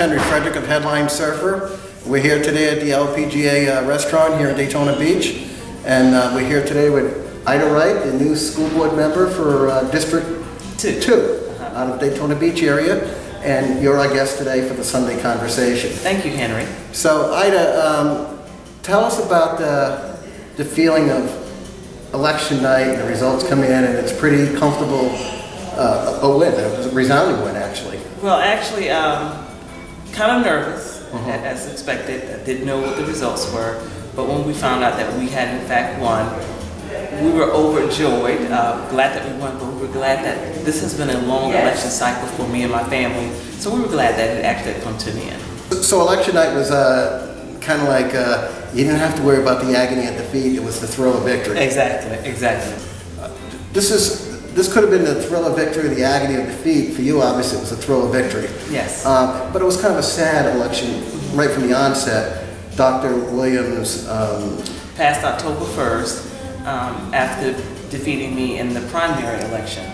Henry Frederick of Headline Surfer. We're here today at the LPGA restaurant here in Daytona Beach. And we're here today with Ida Wright, the new school board member for District 2 out of Daytona Beach area. And you're our guest today for the Sunday Conversation. Thank you, Henry. So Ida, tell us about the feeling of election night and the results come in and it's pretty comfortable, a win, a resounding win actually. Well, actually, kind of nervous, as expected. I didn't know what the results were, but when we found out that we had in fact won, we were overjoyed, glad that we won, but we were glad that this has been a long election cycle for me and my family, so we were glad that it actually had come to an end. So election night was kind of like, you didn't have to worry about the agony of defeat, it was the thrill of victory. Exactly, exactly. This could have been the thrill of victory, the agony of defeat. For you, obviously, it was the thrill of victory. Yes. But it was kind of a sad election right from the onset. Dr. Williams passed October 1st after defeating me in the primary election.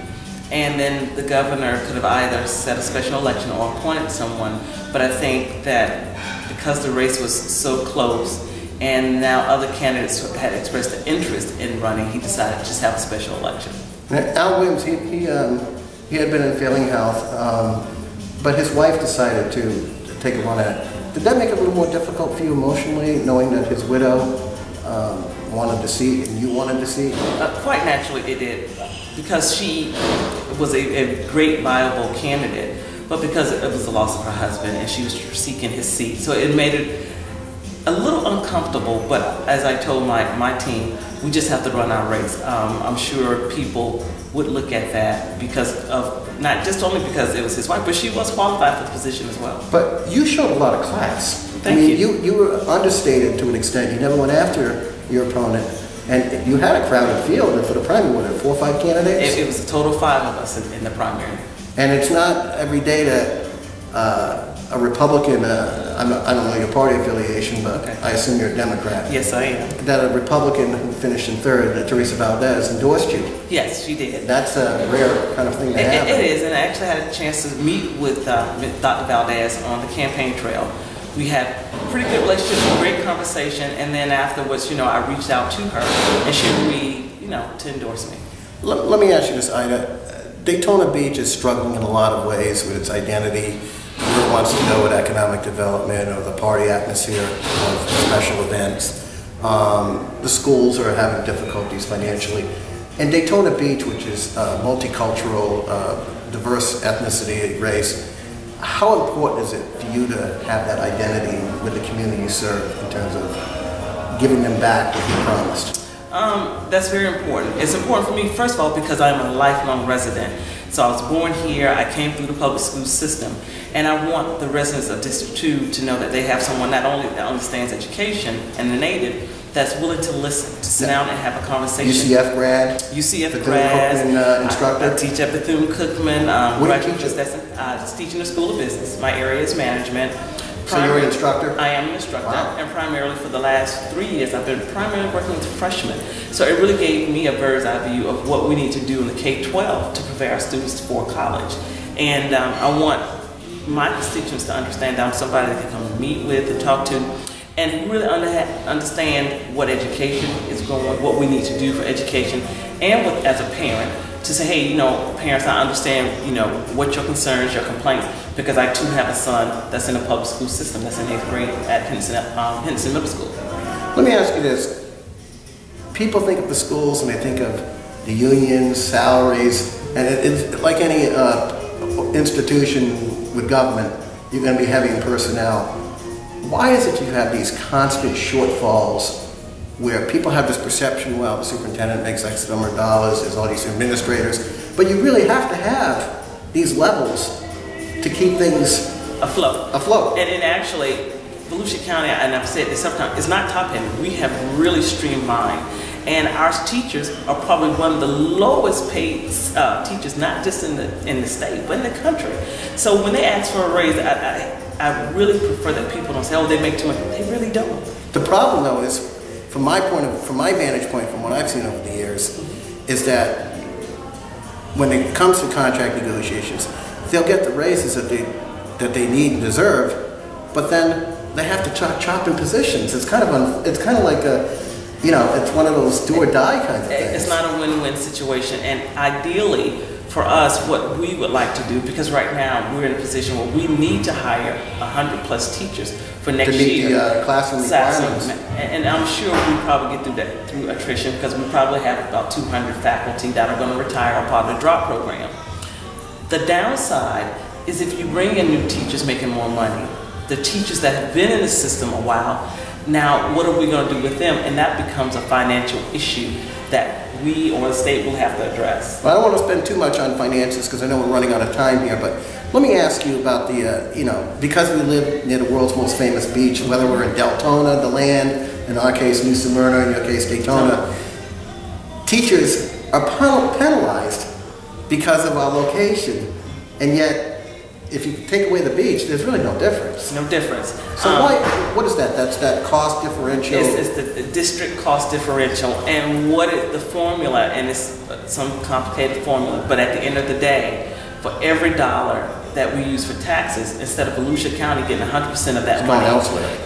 And then the governor could have either set a special election or appointed someone. But I think that because the race was so close and now other candidates had expressed an interest in running, he decided to just have a special election. Al Williams, he had been in failing health, but his wife decided to take a run at it. Did that make it a little more difficult for you emotionally, knowing that his widow wanted to see and you wanted to see? Quite naturally it did, because she was a great viable candidate, but because it was the loss of her husband and she was seeking his seat. So it made it a little uncomfortable, but as I told my team, we just have to run our race. I'm sure people would look at that because of, not just only because it was his wife, but she was qualified for the position as well. But you showed a lot of class. Thank you. You were understated to an extent. You never went after your opponent. And you had a crowded field, and for the primary, what, 4 or 5 candidates? It was a total of 5 of us in the primary. And it's not every day that a Republican, I don't know your party affiliation, but okay. I assume you're a Democrat. Yes, I am. That a Republican who finished in 3rd, Teresa Valdez, endorsed you. Yes, she did. That's a rare kind of thing to happen. It is, and I actually had a chance to meet with Dr. Valdez on the campaign trail. We had a pretty good relationship, a great conversation, and then afterwards, I reached out to her, and she agreed, to endorse me. Let me ask you this, Ida. Daytona Beach is struggling in a lot of ways with its identity. Where it wants to go with economic development or the party atmosphere of special events. The schools are having difficulties financially. And Daytona Beach, which is multicultural, diverse ethnicity, race, how important is it for you to have that identity with the community you serve in terms of giving them back what you promised? That's very important. It's important for me, first of all, because I'm a lifelong resident. So I was born here, I came through the public school system, and I want the residents of District 2 to know that they have someone not only that understands education and the native, that's willing to listen, to sit down and have a conversation. UCF grad? UCF grad. Instructor? I teach at Bethune-Cookman. What do you teach? Just teaching the School of Business. My area is management. So you're an instructor? I am an instructor, wow. And primarily for the last 3 years I've been primarily working with freshmen. So it really gave me a bird's eye view of what we need to do in the K-12 to prepare our students for college. And I want my constituents to understand that I'm somebody that can come and meet with and talk to, and really understand what education is going, what we need to do for education, and as a parent, to say, hey, parents, I understand, what your concerns, your complaints, because I too have a son that's in a public school system, that's in 8th grade at Henderson Middle School. Let me ask you this. People think of the schools and they think of the unions, salaries, and it's like any institution with government, you're going to be heavy in personnel. Why is it you have these constant shortfalls where people have this perception, well, the superintendent makes X number of dollars, there's all these administrators, but you really have to have these levels to keep things afloat. And actually, Volusia County, and I've said this sometimes, is not top-heavy. We have really streamlined, and our teachers are probably one of the lowest paid teachers, not just in the state, but in the country. So when they ask for a raise, I really prefer that people don't say, oh, they make too much. They really don't. The problem, though, is from my vantage point, from what I've seen over the years, is that when it comes to contract negotiations, they'll get the raises that they that they need and deserve, but then they have to chop in positions. It's kind of like a, you know, it's one of those do or die kinds of things. It's not a win-win situation, and ideally for us, what we would like to do, because right now we're in a position where we need to hire 100+ teachers for next year. To meet the classroom requirements. And I'm sure we probably get through that through attrition, because we probably have about 200 faculty that are going to retire or part of the drop program. The downside is if you bring in new teachers making more money, the teachers that have been in the system a while, now what are we going to do with them? And that becomes a financial issue that we or the state will have to address. Well, I don't want to spend too much on finances because I know we're running out of time here, but let me ask you about the, you know, because we live near the world's most famous beach, whether we're in Deltona, DeLand, in our case New Smyrna, in your case Daytona, teachers are penalized because of our location, and yet if you take away the beach, there's really no difference. No difference. So what is that? That's that cost differential? It's the district cost differential, and what is the formula, and it's some complicated formula, but at the end of the day, for every dollar that we use for taxes, instead of Volusia County getting 100% of that money,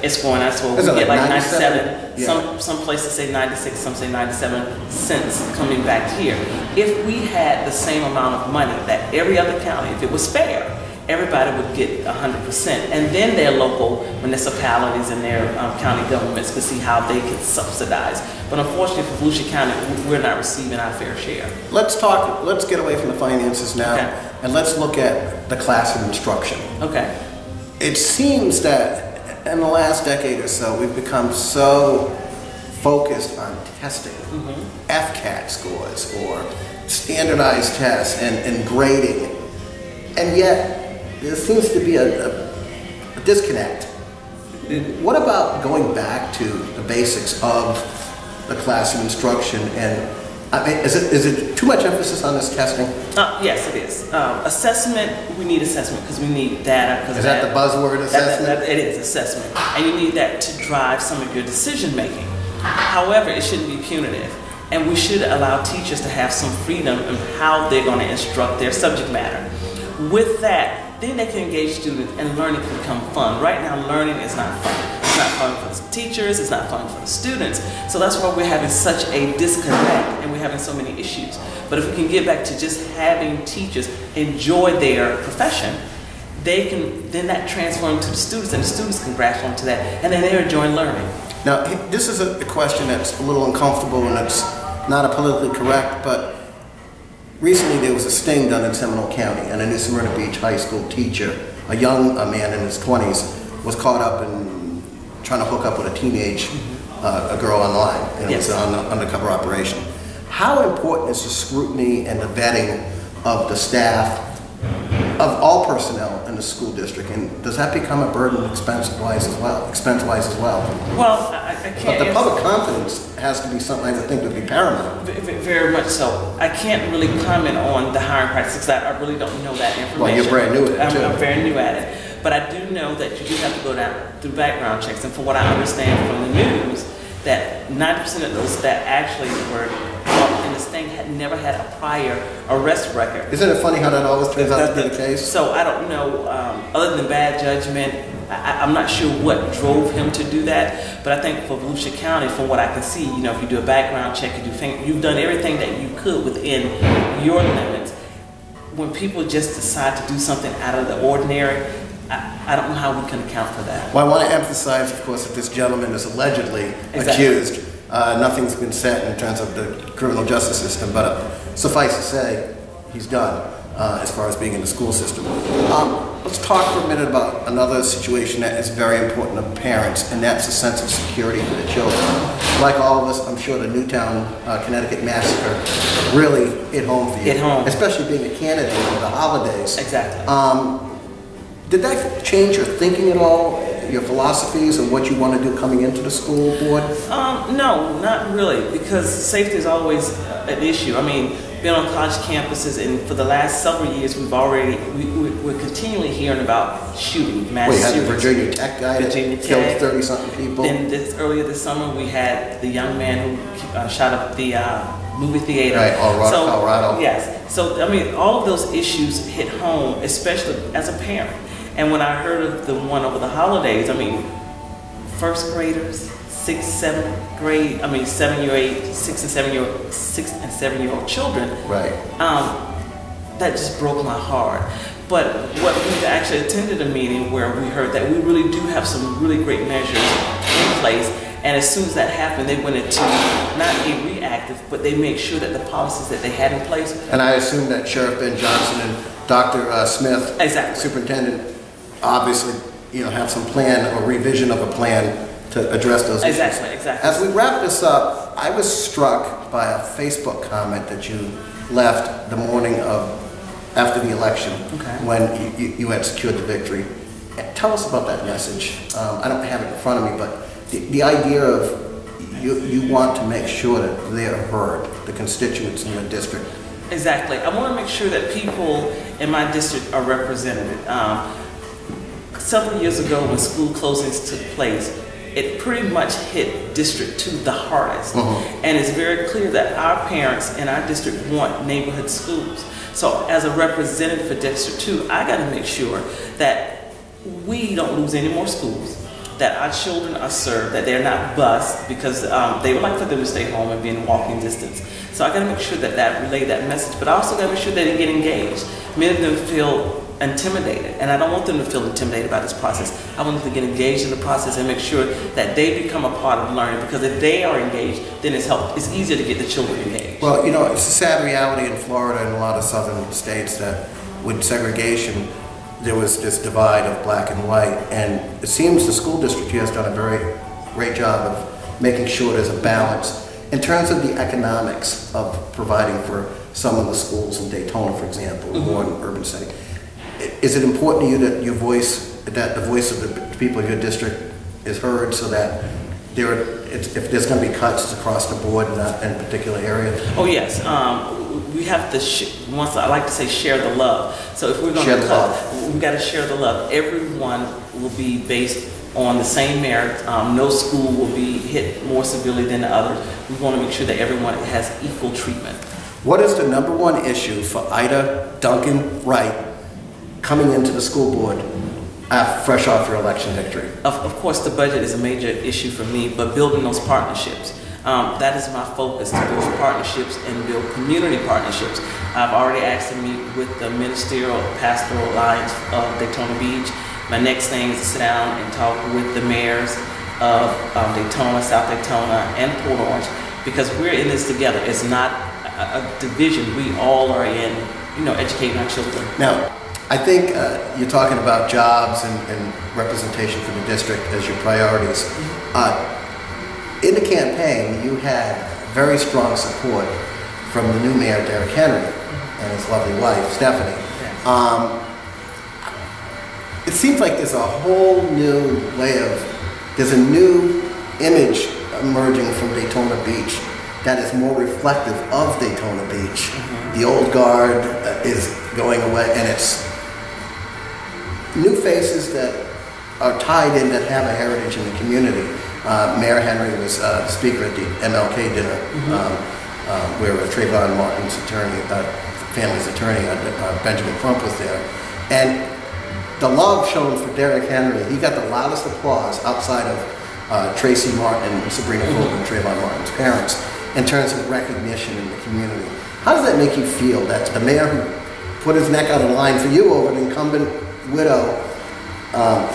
it's going elsewhere. We get like 97, yeah. Some places say 96, some say 97 cents coming back here. If we had the same amount of money that every other county, if it was fair, everybody would get 100%, and then their local municipalities and their county governments could see how they could subsidize. But unfortunately for Volusia County, we're not receiving our fair share. Let's get away from the finances now, okay, and let's look at the classroom instruction. Okay. It seems that in the last decade or so, we've become so focused on testing, FCAT scores or standardized tests and grading, and yet there seems to be a disconnect. What about going back to the basics of the classroom instruction? And I mean, is it too much emphasis on this testing? Yes, it is. Assessment, we need assessment because we need data. Is that the buzzword, assessment? It is, assessment. And you need that to drive some of your decision making. However, it shouldn't be punitive. And we should allow teachers to have some freedom in how they're going to instruct their subject matter. With that, then they can engage students and learning can become fun. Right now, learning is not fun. It's not fun for the teachers, it's not fun for the students. So that's why we're having such a disconnect and we're having so many issues. But if we can get back to just having teachers enjoy their profession, they can, then that transforms to the students and the students can grasp onto that and then they're enjoying learning. Now, this is a question that's a little uncomfortable and it's not a politically correct, but recently there was a sting done in Seminole County, and a New Smyrna Beach high school teacher, a young man in his 20s, was caught up in trying to hook up with a teenage a girl online, and it was an undercover operation. How important is the scrutiny and the vetting of the staff, of all personnel in the school district, and does that become a burden expense-wise as well? Well, I can't. But the public confidence has to be something I would think would be paramount. Very much so. I can't really comment on the hiring practices because I really don't know that information. Well, you're brand new at it too. I'm very new at it. But I do know that you do have to go down through background checks, and from what I understand from the news, that 90% of those that actually were caught in this thing had never had a prior arrest record. Isn't it funny how that always turns out to be the case? So I don't know, other than bad judgment, I'm not sure what drove him to do that, but I think for Volusia County, from what I can see, you know, if you do a background check, you've done everything that you could within your limits. When people just decide to do something out of the ordinary, I don't know how we can account for that. Well, I want to emphasize, of course, that this gentleman is allegedly accused. Nothing's been said in terms of the criminal justice system, but suffice to say, he's done as far as being in the school system. Let's talk for a minute about another situation that is very important to parents, and that's the sense of security for the children. Like all of us, I'm sure the Newtown, Connecticut massacre really hit home for you. Hit home. Especially being a candidate for the holidays. Exactly. Did that change your thinking at all, your philosophies and what you want to do coming into the school board? No, not really, because safety is always an issue. I mean, being on college campuses, and for the last several years, we're continually hearing about shooting, mass shootings. We had the Virginia Tech guy that killed 30-something people. Then earlier this summer, we had the young man who shot up the movie theater. Right, Colorado. Yes. So, I mean, all of those issues hit home, especially as a parent. And when I heard of the one over the holidays, I mean, first graders, 6th, 7th grade, I mean 6 and 7 year old children. Right. That just broke my heart. But what we actually attended a meeting where we heard that we really do have some really great measures in place. And as soon as that happened, they went into not a reactive, but they made sure that the policies that they had in place. And I assume that Sheriff Ben Johnson and Dr. Smith, exactly, Superintendent, obviously, have some plan or revision of a plan to address those issues. Exactly. As we wrap this up, I was struck by a Facebook comment that you left the morning after the election, when you had secured the victory. Tell us about that message. I don't have it in front of me, but the idea of you want to make sure that they're heard, the constituents in your district. Exactly. I want to make sure that people in my district are represented. Several years ago when school closings took place, it pretty much hit District 2 the hardest. And it's very clear that our parents in our district want neighborhood schools. So as a representative for District 2, I got to make sure that we don't lose any more schools, that our children are served, that they're not bused, because they would like for them to stay home and be in walking distance. So I got to make sure that relay that message, but I also got to make sure that they get engaged. Many of them feel intimidated, and I don't want them to feel intimidated by this process. I want them to get engaged in the process and make sure that they become a part of learning, because if they are engaged, then it's easier to get the children engaged. Well, it's a sad reality in Florida and a lot of southern states that with segregation, there was this divide of black and white, and it seems the school district here has done a very great job of making sure there's a balance in terms of the economics of providing for some of the schools in Daytona, for example, or in an urban setting. Is it important to you that the voice of the people of your district is heard, so that if there's going to be cuts across the board in a particular area? Oh yes, we have to. Once I like to say, share the love. So if we're going to cut, we got to share the love. Everyone will be based on the same merit. No school will be hit more severely than the others. We want to make sure that everyone has equal treatment. What is the #1 issue for Ida Duncan Wright coming into the school board fresh off your election victory? Of course, the budget is a major issue for me, but building those partnerships. That is my focus, to build partnerships and build community partnerships. I've already asked to meet with the Ministerial Pastoral Alliance of Daytona Beach. My next thing is to sit down and talk with the mayors of Daytona, South Daytona, and Port Orange, because we're in this together. It's not a division. We all are in, educating our children. Now, I think you're talking about jobs and representation for the district as your priorities. In the campaign, you had very strong support from the new mayor, Derrick Henry, and his lovely wife, Stephanie. It seems like there's a whole new there's a new image emerging from Daytona Beach that is more reflective of Daytona Beach. The old guard is going away, and it's new faces that are tied in, that have a heritage in the community. Mayor Henry was speaker at the MLK dinner, where Trayvon Martin's family's attorney, Benjamin Crump, was there. And the love shown for Derrick Henry, he got the loudest applause outside of Tracy Martin and Sabrina Fulton, Trayvon Martin's parents, in terms of recognition in the community. How does that make you feel, that the mayor who put his neck out of line for you over an incumbent widow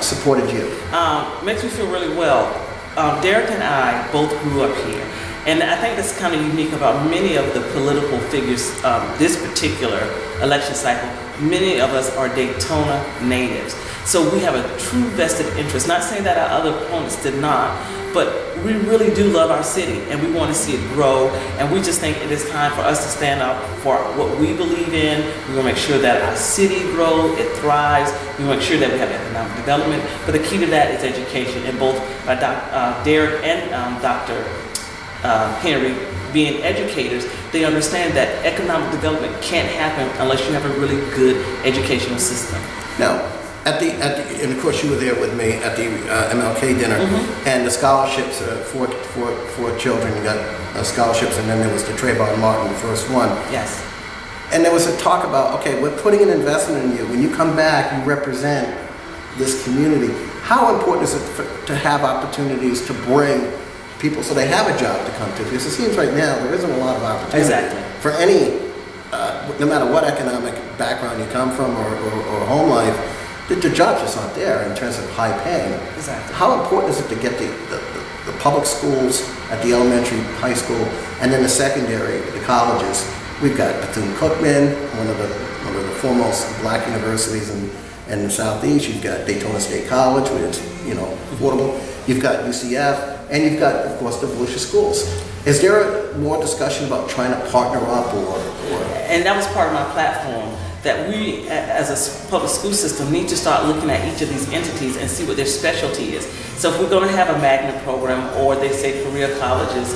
supported you? Makes me feel really well. Derrick and I both grew up here, and I think that's kind of unique about many of the political figures this particular election cycle. Many of us are Daytona natives, so we have a true vested interest. Not saying that our other opponents did not, but we really do love our city, and we want to see it grow, and we just think it is time for us to stand up for what we believe in. We want to make sure that our city grows, it thrives. We want to make sure that we have economic development, but the key to that is education, and both Derrick and Dr. Henry, being educators, they understand that economic development can't happen unless you have a really good educational system. Now, and of course you were there with me at the MLK dinner, and the scholarships, four children got scholarships, and then there was the Trayvon Martin, the first one. Yes. And there was a talk about, okay, we're putting an investment in you. When you come back, you represent this community. How important is it to have opportunities to bring people so they have a job to come to? Because it seems right now there isn't a lot of opportunity for any, no matter what economic background you come from or home life, the jobs just aren't there in terms of high paying. Exactly. How important is it to get the public schools at the elementary, high school, and then the secondary, the colleges? We've got Bethune-Cookman, one of the foremost black universities in the Southeast. You've got Daytona State College, which is, affordable. You've got UCF, and you've got, of course, the Volusia schools. Is there more discussion about trying to partner up or? And that was part of my platform, that we, as a public school system, need to start looking at each of these entities and see what their specialty is. So if we're going to have a magnet program, or they say career colleges,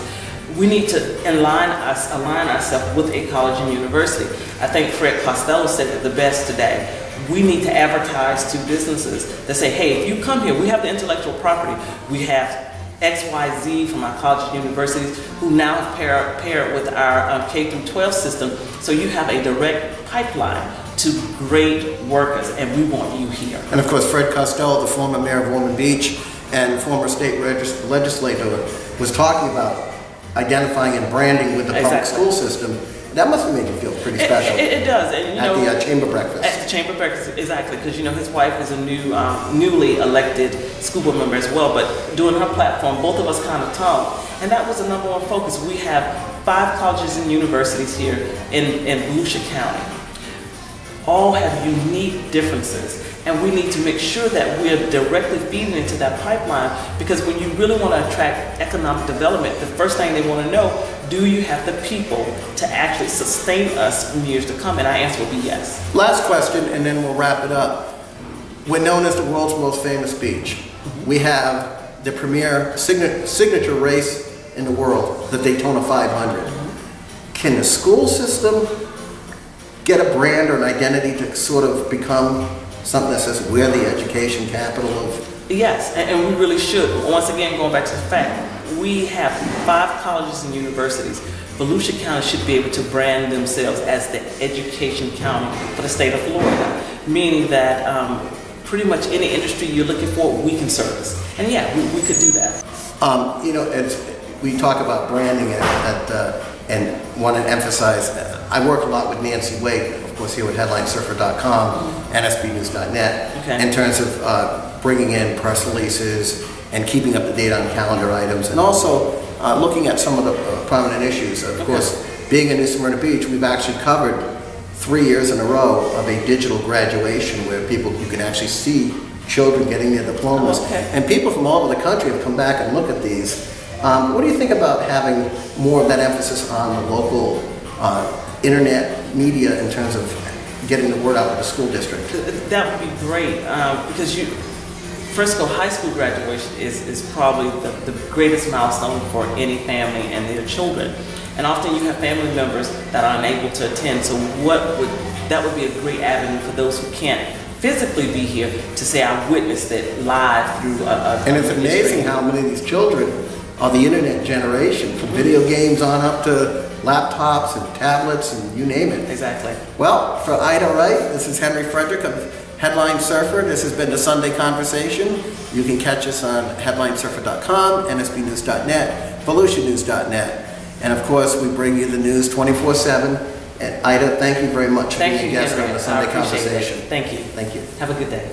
we need to align ourselves with a college and university. I think Fred Costello said it the best today. We need to advertise to businesses that say, hey, if you come here, we have the intellectual property. We have XYZ from our colleges and universities who now have paired with our K-12 system, so you have a direct pipeline to great workers, and we want you here. And of course, Fred Costello, the former mayor of Ormond Beach and former state legislator, was talking about identifying and branding with the public school system. That must have made you feel pretty special. It does, and at the chamber breakfast. At the chamber breakfast, exactly, because his wife is a newly elected school board member as well. But during her platform, both of us kind of talked, and that was the number one focus. We have 5 colleges and universities here in Volusia County. All have unique differences, and we need to make sure that we're directly feeding into that pipeline, because when you really want to attract economic development, the first thing they want to know, do you have the people to actually sustain us in years to come? And our answer will be yes. Last question, and then we'll wrap it up. We're known as the world's most famous beach. We have the premier signature race in the world, the Daytona 500. Can the school system get a brand or an identity to sort of become something that says we're the education capital of? Yes, and we really should. Once again, going back to the fact, we have 5 colleges and universities. Volusia County should be able to brand themselves as the education county for the state of Florida, meaning that pretty much any industry you're looking for, we can service. And yeah, we could do that. As we talk about branding and want to emphasize, I work a lot with Nancy Wade, of course, here with HeadlineSurfer.com, NSBNews.net, in terms of bringing in press releases and keeping up to date on calendar items, and also looking at some of the prominent issues. Of course, being in New Smyrna Beach, we've actually covered 3 years in a row of a digital graduation where you can actually see children getting their diplomas. And people from all over the country have come back and looked at these. What do you think about having more of that emphasis on the local internet media in terms of getting the word out of the school district? That would be great, because Frisco High School graduation is probably the greatest milestone for any family and their children. And often you have family members that are unable to attend, so that would be a great avenue for those who can't physically be here to say, I witnessed it live through And it's amazing how many of these children are the internet generation, from video games on up to laptops and tablets and you name it. Exactly. Well, for Ida Wright, this is Henry Frederick of Headline Surfer. This has been the Sunday Conversation. You can catch us on HeadlineSurfer.com, NSBNews.net, VolusiaNews.net. And of course, we bring you the news 24/7. And Ida, thank you very much for being a guest on the Sunday Conversation. Thank you. Thank you. Have a good day.